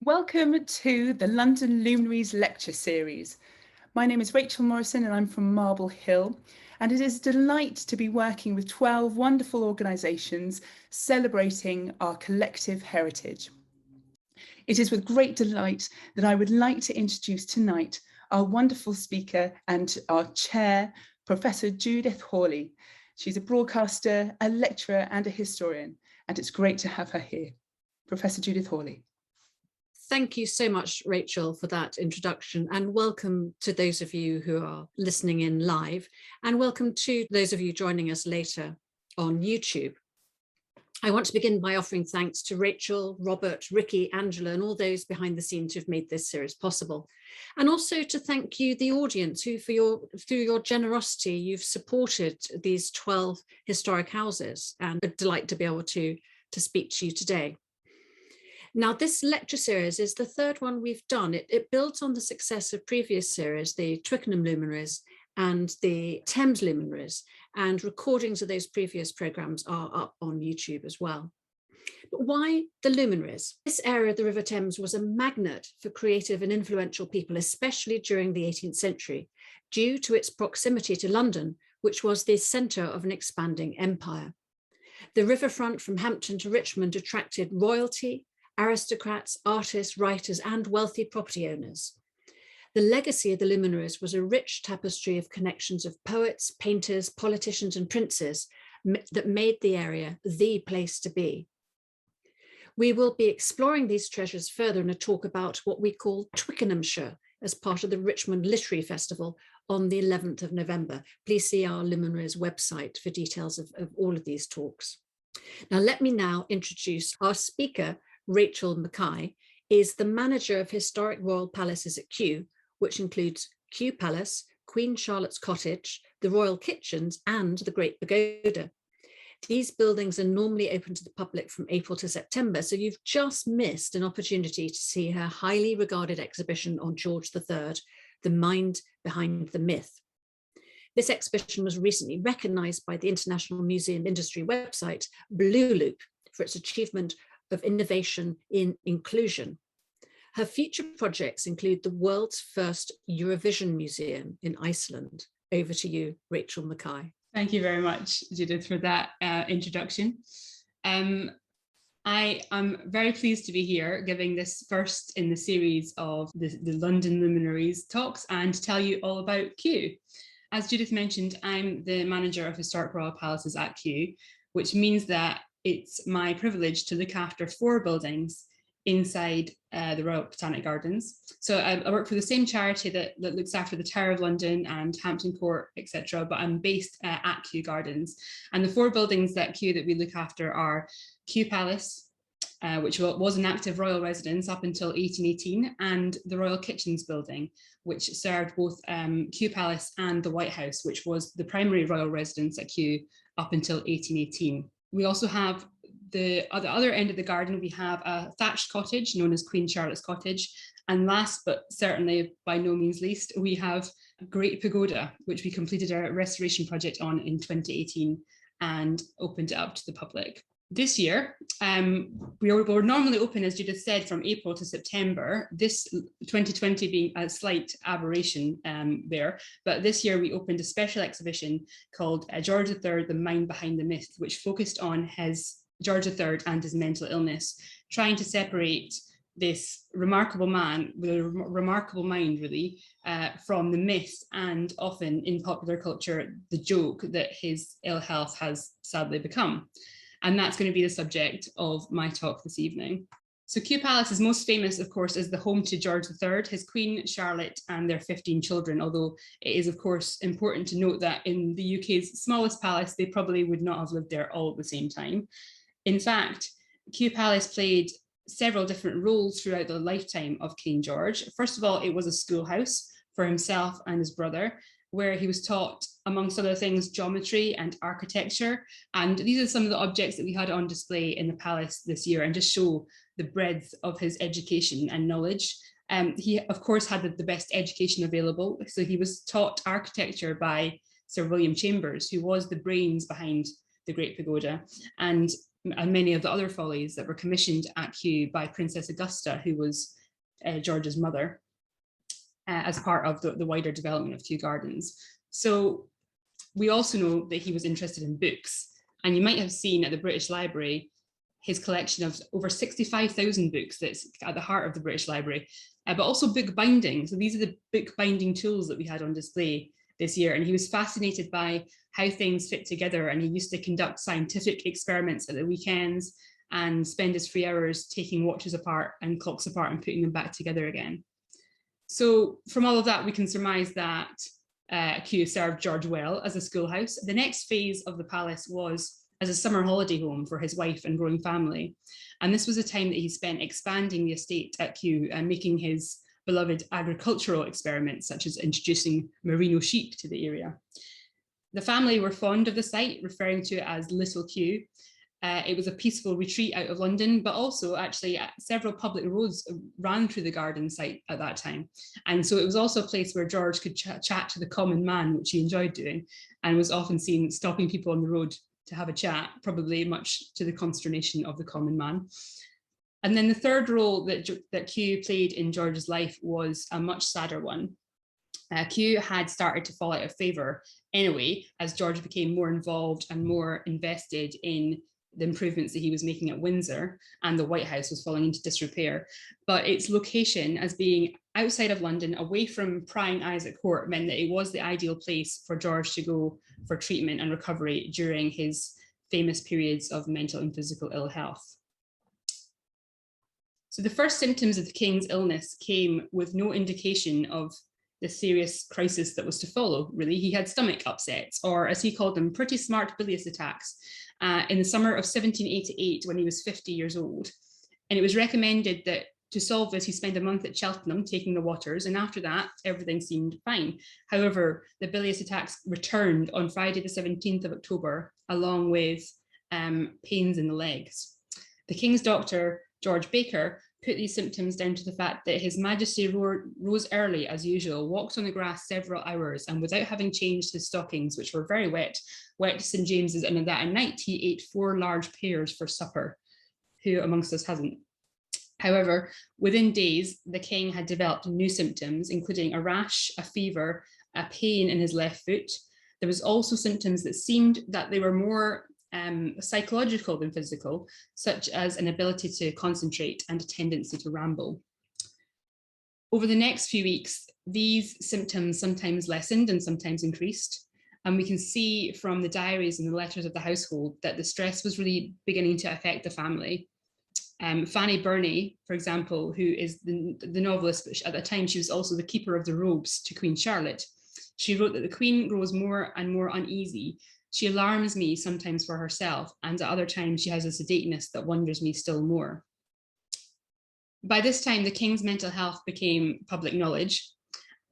Welcome to the London Luminaries lecture series. My name is Rachel Morrison and I'm from Marble Hill, and it is a delight to be working with 12 wonderful organisations celebrating our collective heritage. It is with great delight that I would like to introduce tonight our wonderful speaker and our chair, Professor Judith Hawley. She's a broadcaster, a lecturer and a historian, and it's great to have her here. Professor Judith Hawley. Thank you so much, Rachel, for that introduction, and welcome to those of you who are listening in live, and welcome to those of you joining us later on YouTube. I want to begin by offering thanks to Rachel, Robert, Ricky, Angela, and all those behind the scenes who've made this series possible. And also to thank you, the audience, who through your generosity, you've supported these 12 historic houses, and a delight to be able to speak to you today. Now, this lecture series is the third one we've done. It builds on the success of previous series, the Twickenham Luminaries and the Thames Luminaries, and recordings of those previous programmes are up on YouTube as well. But why the Luminaries? This area of the River Thames was a magnet for creative and influential people, especially during the 18th century, due to its proximity to London, which was the centre of an expanding empire. The riverfront from Hampton to Richmond attracted royalty, aristocrats, artists, writers, and wealthy property owners. The legacy of the Luminaries was a rich tapestry of connections of poets, painters, politicians, and princes that made the area the place to be. We will be exploring these treasures further in a talk about what we call Twickenhamshire as part of the Richmond Literary Festival on the 11th of November. Please see our Luminaries website for details of all of these talks. Now, let me now introduce our speaker. Rachel Mackay is the manager of Historic Royal Palaces at Kew, which includes Kew Palace, Queen Charlotte's Cottage, the Royal Kitchens, and the Great Pagoda. These buildings are normally open to the public from April to September, so you've just missed an opportunity to see her highly regarded exhibition on George III, The Mind Behind the Myth. This exhibition was recently recognised by the International Museum Industry website, Blue Loop, for its achievement of innovation in inclusion. Her future projects include the world's first Eurovision museum in Iceland. Over to you, Rachel Mackay. Thank you very much, Judith, for that introduction. I am very pleased to be here giving this first in the series of the London Luminaries talks and to tell you all about Kew. As Judith mentioned, I'm the manager of Historic Royal Palaces at Kew, which means that it's my privilege to look after 4 buildings inside the Royal Botanic Gardens. So I work for the same charity that looks after the Tower of London and Hampton Court, etc. But I'm based at Kew Gardens. And the 4 buildings at Kew that we look after are Kew Palace, which was an active royal residence up until 1818, and the Royal Kitchens building, which served both Kew Palace and the White House, which was the primary royal residence at Kew up until 1818. We also have the other end of the garden, we have a thatched cottage known as Queen Charlotte's Cottage. And last, but certainly by no means least, we have Great Pagoda, which we completed our restoration project on in 2018 and opened it up to the public. This year, we're normally open, as Judith said, from April to September, this 2020 being a slight aberration there. But this year we opened a special exhibition called George III, The Mind Behind the Myth, which focused on George III and his mental illness, trying to separate this remarkable man with a remarkable mind, really, from the myth and often in popular culture, the joke that his ill health has sadly become. And that's going to be the subject of my talk this evening. So Kew Palace is most famous, of course, as the home to George III, his Queen Charlotte and their 15 children, although it is, of course, important to note that in the UK's smallest palace, they probably would not have lived there all at the same time. In fact, Kew Palace played several different roles throughout the lifetime of King George. First of all, it was a schoolhouse for himself and his brother, where he was taught, amongst other things, geometry and architecture. And these are some of the objects that we had on display in the palace this year and just show the breadth of his education and knowledge. He, of course, had the best education available. So he was taught architecture by Sir William Chambers, who was the brains behind the Great Pagoda. And and many of the other follies that were commissioned at Kew by Princess Augusta, who was George's mother, as part of the wider development of Kew Gardens. So we also know that he was interested in books, and you might have seen at the British Library his collection of over 65,000 books that's at the heart of the British Library, but also book binding. So these are the book binding tools that we had on display this year, and he was fascinated by how things fit together, and he used to conduct scientific experiments at the weekends and spend his free hours taking watches apart and clocks apart and putting them back together again. So from all of that, we can surmise that Kew served George well as a schoolhouse. The next phase of the palace was as a summer holiday home for his wife and growing family. And this was a time that he spent expanding the estate at Kew and making his beloved agricultural experiments, such as introducing merino sheep to the area. The family were fond of the site, referring to it as Little Kew. It was a peaceful retreat out of London, but also actually several public roads ran through the garden site at that time. And so it was also a place where George could chat to the common man, which he enjoyed doing, and was often seen stopping people on the road to have a chat, probably much to the consternation of the common man. And then the third role that Kew played in George's life was a much sadder one. Kew had started to fall out of favour anyway, as George became more involved and more invested in the improvements that he was making at Windsor, and the White House was falling into disrepair. But its location as being outside of London, away from prying eyes at court, meant that it was the ideal place for George to go for treatment and recovery during his famous periods of mental and physical ill health. So the first symptoms of the king's illness came with no indication of the serious crisis that was to follow, really. He had stomach upsets, or as he called them, pretty smart bilious attacks, in the summer of 1788 when he was 50 years old. And it was recommended that to solve this, he spend a month at Cheltenham taking the waters, and after that, everything seemed fine. However, the bilious attacks returned on Friday, the 17th of October, along with pains in the legs. The king's doctor, George Baker, put these symptoms down to the fact that His Majesty rose early as usual, walked on the grass several hours, and without having changed his stockings, which were very wet to St. James's, and that at night he ate 4 large pears for supper. Who amongst us hasn't? However, within days, the king had developed new symptoms, including a rash, a fever, a pain in his left foot. There was also symptoms that seemed that they were more psychological than physical, such as an ability to concentrate and a tendency to ramble. Over the next few weeks, these symptoms sometimes lessened and sometimes increased. And we can see from the diaries and the letters of the household that the stress was really beginning to affect the family. Fanny Burney, for example, who is the novelist, but at the time she was also the keeper of the robes to Queen Charlotte. She wrote that the Queen grows more and more uneasy. She alarms me sometimes for herself, and at other times she has a sedateness that wonders me still more. By this time, the king's mental health became public knowledge.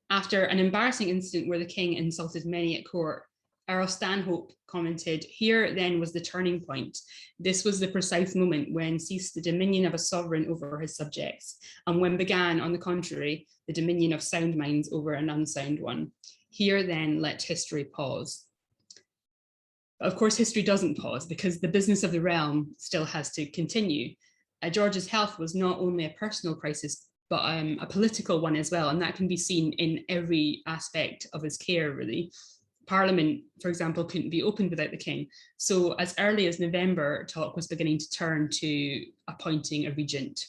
After an embarrassing incident where the king insulted many at court, Earl Stanhope commented, "Here then was the turning point. This was the precise moment when ceased the dominion of a sovereign over his subjects, and when began, on the contrary, the dominion of sound minds over an unsound one. Here then let history pause." Of course, history doesn't pause, because the business of the realm still has to continue. George's health was not only a personal crisis, but a political one as well, and that can be seen in every aspect of his care, really. Parliament, for example, couldn't be opened without the king. So as early as November, talk was beginning to turn to appointing a regent.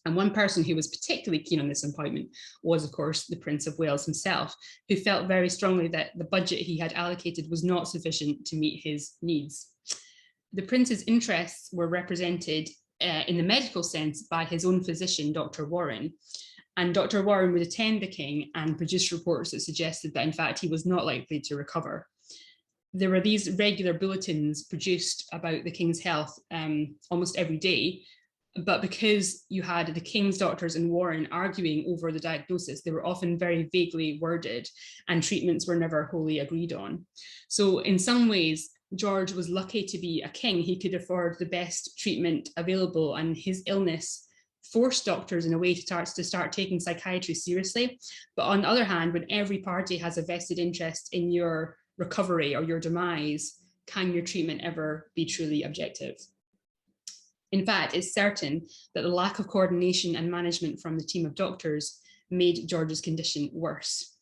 And one person who was particularly keen on this appointment was, of course, the Prince of Wales himself, who felt very strongly that the budget he had allocated was not sufficient to meet his needs. The prince's interests were represented in the medical sense by his own physician, Dr. Warren. And Dr. Warren would attend the king and produce reports that suggested that, in fact, he was not likely to recover. There were these regular bulletins produced about the king's health almost every day. But because you had the king's doctors and Warren arguing over the diagnosis, they were often very vaguely worded, and treatments were never wholly agreed on. So in some ways, George was lucky to be a king. He could afford the best treatment available, and his illness forced doctors in a way to start taking psychiatry seriously. But on the other hand, when every party has a vested interest in your recovery or your demise, can your treatment ever be truly objective? In fact, it's certain that the lack of coordination and management from the team of doctors made George's condition worse.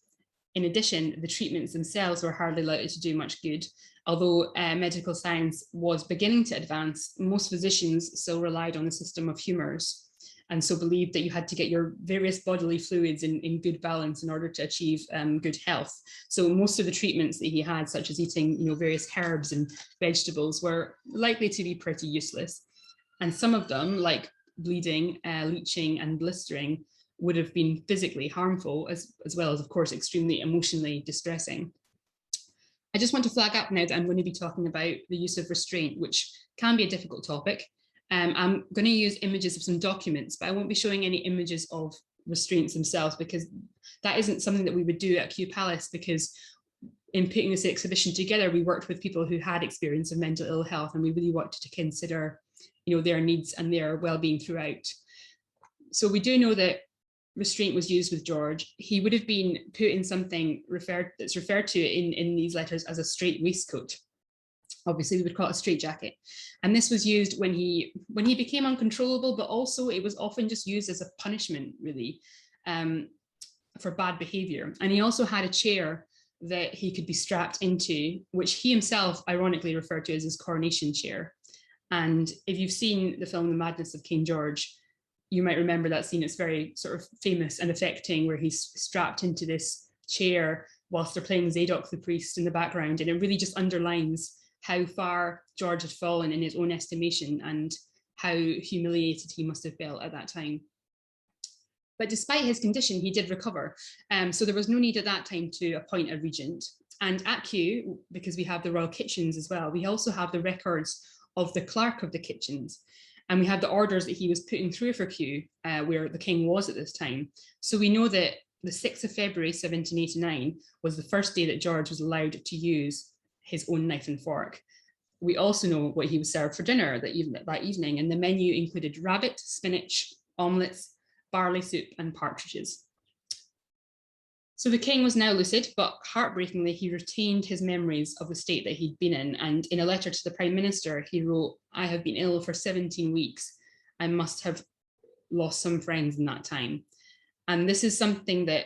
In addition, the treatments themselves were hardly likely to do much good. Although medical science was beginning to advance, most physicians still relied on the system of humours, and so believed that you had to get your various bodily fluids in good balance in order to achieve good health. So most of the treatments that he had, such as eating various herbs and vegetables, were likely to be pretty useless. And some of them, like bleeding, leeching and blistering, would have been physically harmful, as well as, of course, extremely emotionally distressing. I just want to flag up now that I'm going to be talking about the use of restraint, which can be a difficult topic. I'm going to use images of some documents, but I won't be showing any images of restraints themselves, because that isn't something that we would do at Kew Palace, because in putting this exhibition together, we worked with people who had experience of mental ill health, and we really wanted to consider their needs and their well-being throughout. So we do know that restraint was used with George. He would have been put in something that's referred to in these letters as a straight waistcoat. Obviously, we would call it a straitjacket. And this was used when he became uncontrollable, but also it was often just used as a punishment, really, for bad behavior. And he also had a chair that he could be strapped into, which he himself ironically referred to as his coronation chair. And if you've seen the film The Madness of King George, you might remember that scene. It's very sort of famous and affecting, where he's strapped into this chair whilst they're playing Zadok the priest in the background. And it really just underlines how far George had fallen in his own estimation and how humiliated he must have felt at that time. But despite his condition, he did recover. So there was no need at that time to appoint a regent. And at Kew, because we have the royal kitchens as well, we also have the records of the clerk of the kitchens. And we have the orders that he was putting through for Kew, where the king was at this time. So we know that the 6th of February, 1789 was the first day that George was allowed to use his own knife and fork. We also know what he was served for dinner that evening, and the menu included rabbit, spinach, omelettes, barley soup, and partridges. So the king was now lucid, but heartbreakingly, he retained his memories of the state that he'd been in. And in a letter to the Prime Minister, he wrote, "I have been ill for 17 weeks. I must have lost some friends in that time." And this is something that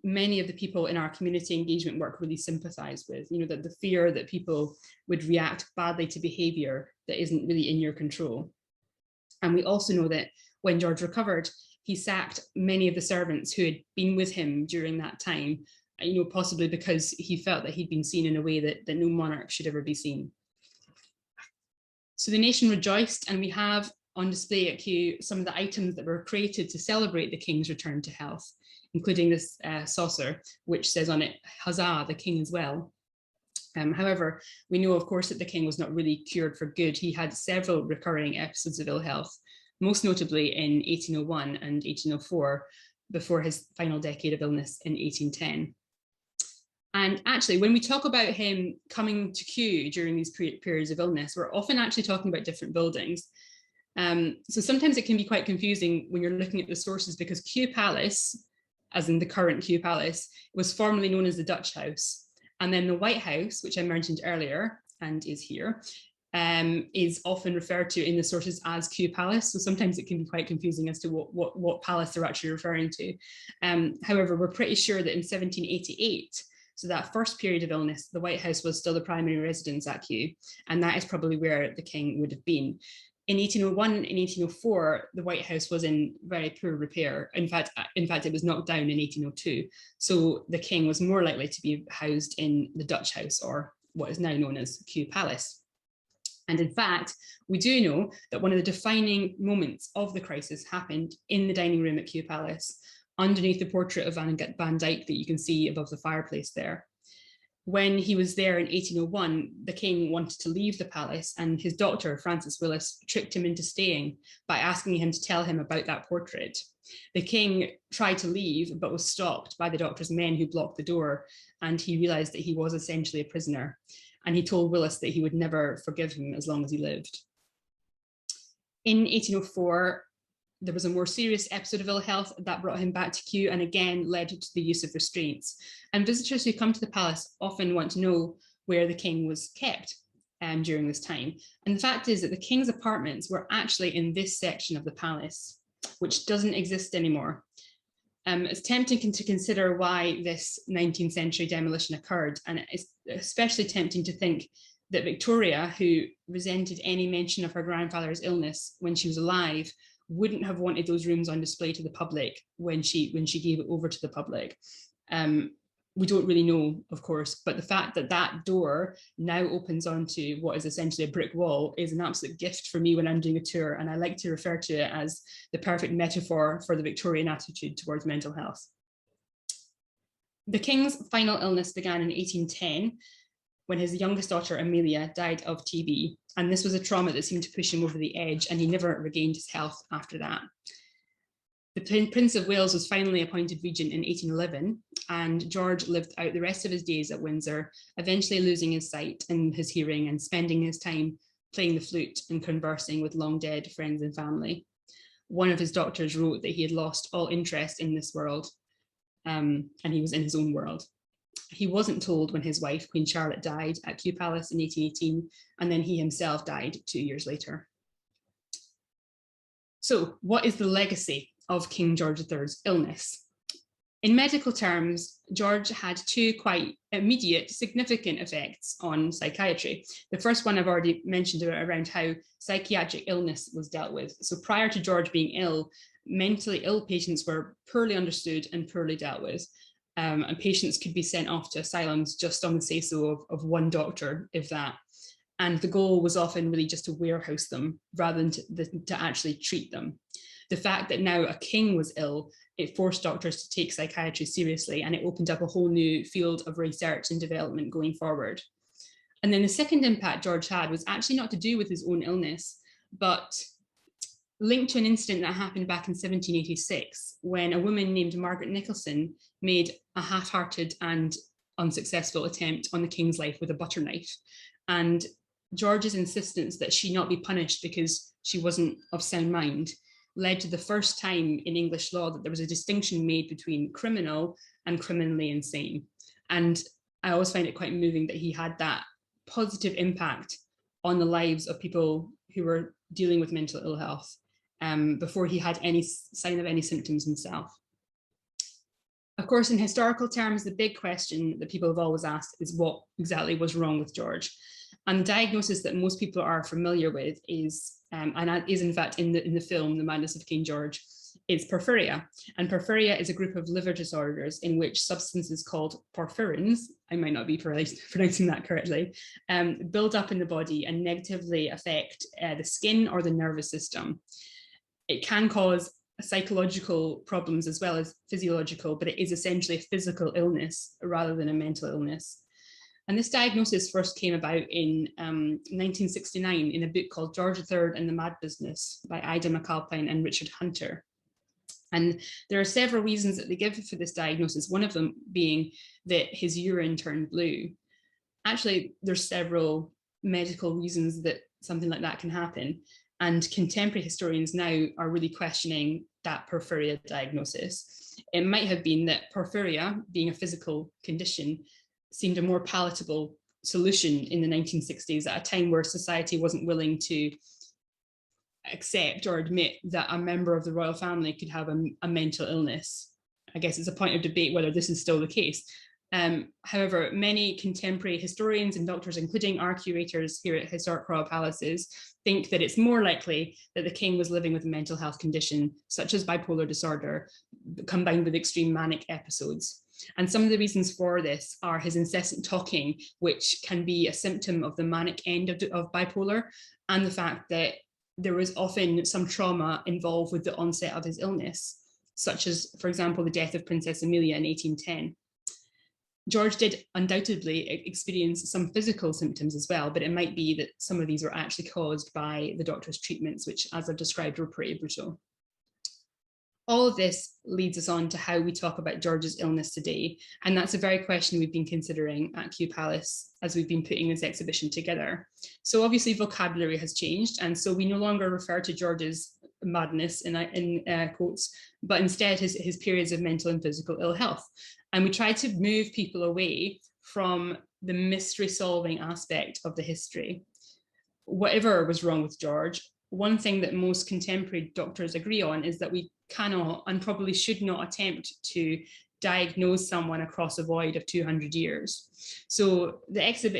many of the people in our community engagement work really sympathize with, that the fear that people would react badly to behavior that isn't really in your control. And we also know that when George recovered, he sacked many of the servants who had been with him during that time, possibly because he felt that he'd been seen in a way that no monarch should ever be seen. So the nation rejoiced, and we have on display at Kew some of the items that were created to celebrate the king's return to health, including this saucer, which says on it, "Huzzah, the king is well." However, we know, of course, that the king was not really cured for good. He had several recurring episodes of ill health, most notably in 1801 and 1804, before his final decade of illness in 1810. And actually, when we talk about him coming to Kew during these periods of illness, we're often actually talking about different buildings. So sometimes it can be quite confusing when you're looking at the sources, because Kew Palace, as in the current Kew Palace, was formerly known as the Dutch House. And then the White House, which I mentioned earlier and is here, is often referred to in the sources as Kew Palace. So sometimes it can be quite confusing as to what palace they're actually referring to. However, we're pretty sure that in 1788, so that first period of illness, the White House was still the primary residence at Kew, and that is probably where the king would have been. In 1801 and 1804, the White House was in very poor repair. In fact, it was knocked down in 1802. So the king was more likely to be housed in the Dutch House, or what is now known as Kew Palace. And in fact, we do know that one of the defining moments of the crisis happened in the dining room at Kew Palace, underneath the portrait of Van Dyck that you can see above the fireplace there. When he was there in 1801, the king wanted to leave the palace, and his doctor, Francis Willis, tricked him into staying by asking him to tell him about that portrait. The king tried to leave, but was stopped by the doctor's men who blocked the door, and he realized that he was essentially a prisoner. And he told Willis that he would never forgive him as long as he lived. In 1804, there was a more serious episode of ill health that brought him back to Kew, and again led to the use of restraints. And visitors who come to the palace often want to know where the king was kept. during this time. And the fact is that the king's apartments were actually in this section of the palace, which doesn't exist anymore. It's tempting to consider why this 19th century demolition occurred, and it's especially tempting to think that Victoria, who resented any mention of her grandfather's illness when she was alive, wouldn't have wanted those rooms on display to the public when she gave it over to the public. We don't really know, of course, but the fact that that door now opens onto what is essentially a brick wall is an absolute gift for me when I'm doing a tour, and I like to refer to it as the perfect metaphor for the Victorian attitude towards mental health. The king's final illness began in 1810 when his youngest daughter, Amelia, died of TB, and this was a trauma that seemed to push him over the edge, and he never regained his health after that. The Prince of Wales was finally appointed regent in 1811, and George lived out the rest of his days at Windsor, eventually losing his sight and his hearing and spending his time playing the flute and conversing with long dead friends and family. One of his doctors wrote that he had lost all interest in this world, and he was in his own world. He wasn't told when his wife, Queen Charlotte, died at Kew Palace in 1818, and then he himself died 2 years later. So, what is the legacy of King George III's illness? In medical terms, George had two quite immediate, significant effects on psychiatry. The first one I've already mentioned around how psychiatric illness was dealt with. So prior to George being ill, mentally ill patients were poorly understood and poorly dealt with. And patients could be sent off to asylums just on the say-so of one doctor, if that. And the goal was often really just to warehouse them rather than to actually treat them. The fact that now a king was ill, it forced doctors to take psychiatry seriously, and it opened up a whole new field of research and development going forward. And then the second impact George had was actually not to do with his own illness, but linked to an incident that happened back in 1786, when a woman named Margaret Nicholson made a half-hearted and unsuccessful attempt on the king's life with a butter knife. And George's insistence that she not be punished because she wasn't of sound mind led to the first time in English law that there was a distinction made between criminal and criminally insane. And I always find it quite moving that he had that positive impact on the lives of people who were dealing with mental ill health before he had any sign of any symptoms himself. Of course, in historical terms, the big question that people have always asked is what exactly was wrong with George? And the diagnosis that most people are familiar with is, and is in fact in the film, The Madness of King George, is porphyria. And porphyria is a group of liver disorders in which substances called porphyrins, I might not be pronouncing that correctly, build up in the body and negatively affect the skin or the nervous system. It can cause psychological problems as well as physiological, but it is essentially a physical illness rather than a mental illness. And this diagnosis first came about in 1969 in a book called George III and the Mad Business by Ida McAlpine and Richard Hunter. And there are several reasons that they give for this diagnosis, one of them being that his urine turned blue. Actually, there's several medical reasons that something like that can happen. And contemporary historians now are really questioning that porphyria diagnosis. It might have been that porphyria, being a physical condition, seemed a more palatable solution in the 1960s at a time where society wasn't willing to accept or admit that a member of the royal family could have a mental illness. I guess it's a point of debate whether this is still the case. However, many contemporary historians and doctors, including our curators here at Historic Royal Palaces, think that it's more likely that the king was living with a mental health condition, such as bipolar disorder, combined with extreme manic episodes. And some of the reasons for this are his incessant talking, which can be a symptom of the manic end of bipolar, and the fact that there was often some trauma involved with the onset of his illness, such as, for example, the death of Princess Amelia in 1810. George did undoubtedly experience some physical symptoms as well, but it might be that some of these were actually caused by the doctor's treatments, which, as I've described, were pretty brutal. All of this leads us on to how we talk about George's illness today, and that's a very question we've been considering at Kew Palace as we've been putting this exhibition together. So obviously vocabulary has changed, and so we no longer refer to George's madness in quotes, but instead his periods of mental and physical ill health. And we try to move people away from the mystery solving aspect of the history whatever was wrong with George, one thing that most contemporary doctors agree on is that we cannot and probably should not attempt to diagnose someone across a void of 200 years. So in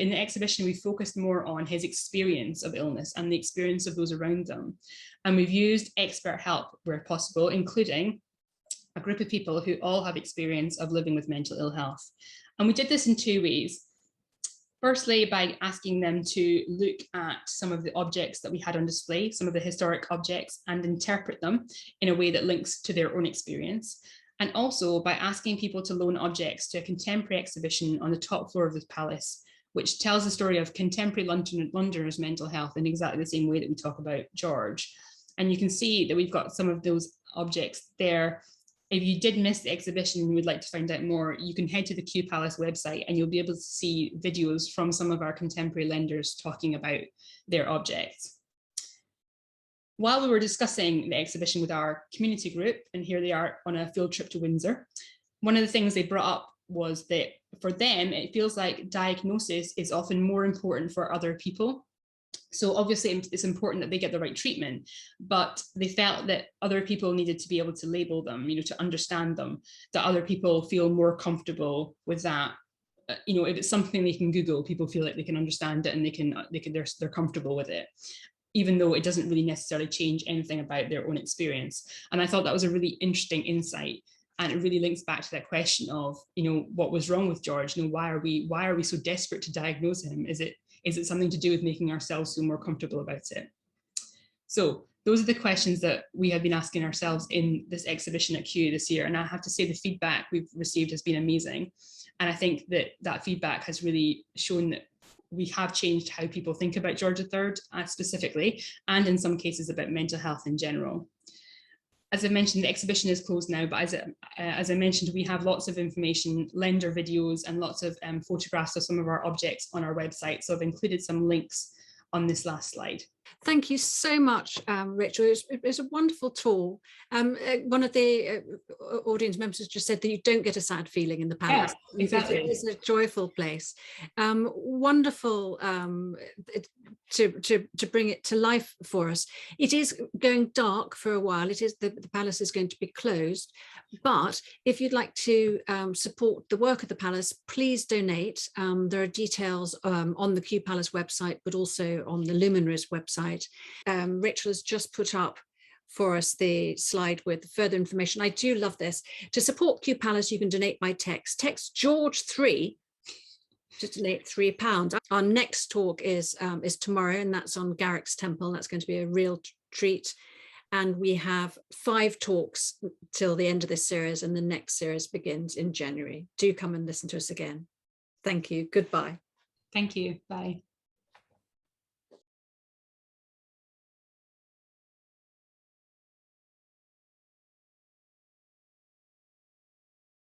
the exhibition, we focused more on his experience of illness and the experience of those around them. And we've used expert help where possible, including a group of people who all have experience of living with mental ill health. And we did this in two ways. Firstly, by asking them to look at some of the objects that we had on display, some of the historic objects, and interpret them in a way that links to their own experience. And also by asking people to loan objects to a contemporary exhibition on the top floor of the palace, which tells the story of contemporary Londoners' mental health in exactly the same way that we talk about George. And you can see that we've got some of those objects there. If you did miss the exhibition and would like to find out more, you can head to the Kew Palace website and you'll be able to see videos from some of our contemporary lenders talking about their objects. While we were discussing the exhibition with our community group, and here they are on a field trip to Windsor, one of the things they brought up was that for them, it feels like diagnosis is often more important for other people. So obviously it's important that they get the right treatment, but they felt that other people needed to be able to label them, to understand them, that other people feel more comfortable with that. If it's something they can Google, people feel like they can understand it and they're comfortable with it, even though it doesn't really necessarily change anything about their own experience. And I thought that was a really interesting insight. And it really links back to that question of, what was wrong with George? Why are we so desperate to diagnose him? Is it something to do with making ourselves feel more comfortable about it? So those are the questions that we have been asking ourselves in this exhibition at Kew this year. And I have to say the feedback we've received has been amazing. And I think that feedback has really shown that we have changed how people think about George III specifically, and in some cases about mental health in general. As I mentioned, the exhibition is closed now, but as I mentioned, we have lots of information, lender videos, and lots of photographs of some of our objects on our website. So I've included some links on this last slide. Thank you so much, Rachel. It was a wonderful tour. One of the audience members just said that you don't get a sad feeling in the palace. Yeah, exactly. It's a joyful place. Wonderful to bring it to life for us. It is going dark for a while. It is the palace is going to be closed. But if you'd like to support the work of the palace, please donate. There are details on the Kew Palace website, but also on the Luminaries website. Rachel has just put up for us the slide with further information. I do love this. To support Kew Palace, you can donate by text. Text George 3 to donate £3. Our next talk is tomorrow, and that's on Garrick's Temple. That's going to be a real treat. And we have 5 talks till the end of this series, and the next series begins in January. Do come and listen to us again. Thank you. Goodbye. Thank you. Bye.